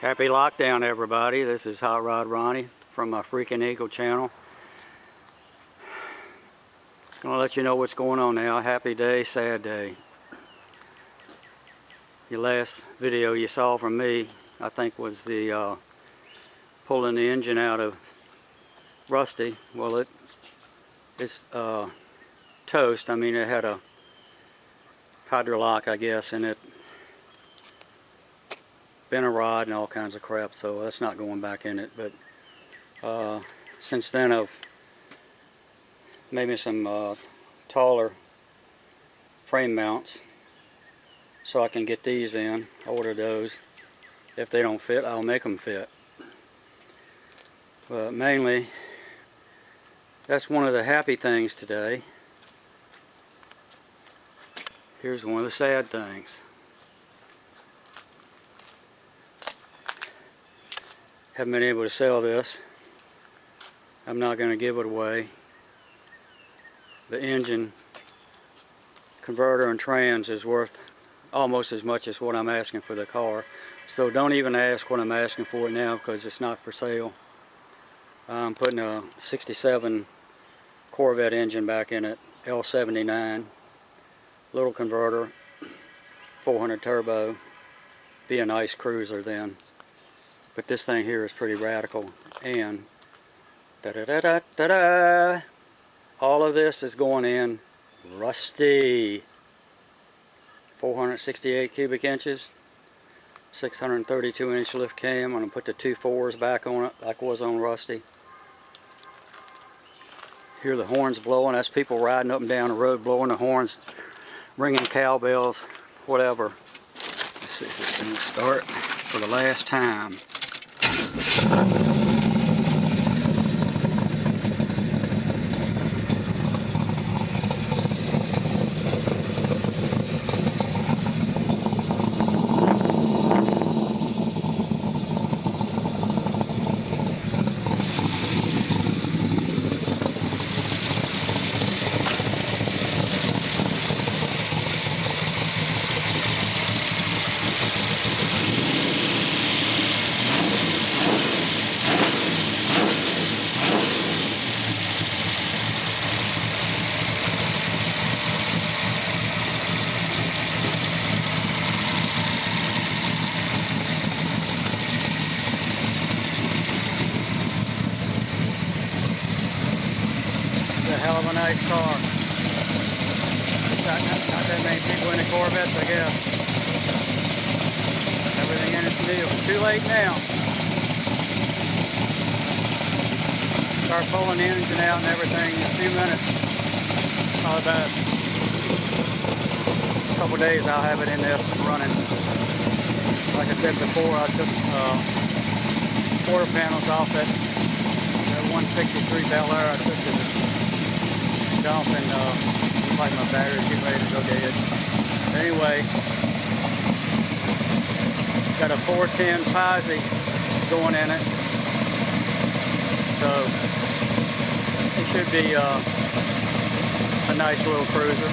Happy lockdown, everybody. This is Hot Rod Ronnie from my Freaking Eagle channel. Gonna let you know what's going on now. Happy day, sad day. Your last video you saw from me, I think, was the pulling the engine out of Rusty. Well, it's toast. I mean, it had a hydrolock, I guess, and it been a rod and all kinds of crap, so that's not going back in it. But since then I've made me some taller frame mounts so I can get these in. Order those. If they don't fit, I'll make them fit. But mainly, that's one of the happy things today. Here's one of the sad things. Haven't been able to sell this. I'm not going to give it away. The engine, converter, and trans is worth almost as much as what I'm asking for the car. So don't even ask what I'm asking for it now, because it's not for sale. I'm putting a 67 Corvette engine back in it, L79. Little converter, 400 turbo. Be a nice cruiser then. But this thing here is pretty radical, and da-da-da-da-da-da, all of this is going in Rusty. 468 cubic inches, 632 inch lift cam. I'm going to put the 2 4s back on it like it was on Rusty. Hear the horns blowing. That's people riding up and down the road blowing the horns, ringing cowbells, whatever. Let's see if this thing will start for the last time. Hell of a nice car. Not that many people in the Corvettes, I guess. Everything in it's new. Too late now. Start pulling the engine out and everything in a few minutes. About a couple days I'll have it in there running. Like I said before, I took quarter panels off that 163 Bel Air. I took the dump, and looks like my battery's getting ready to go dead. Anyway, got a 410 Posse going in it, so it should be a nice little cruiser.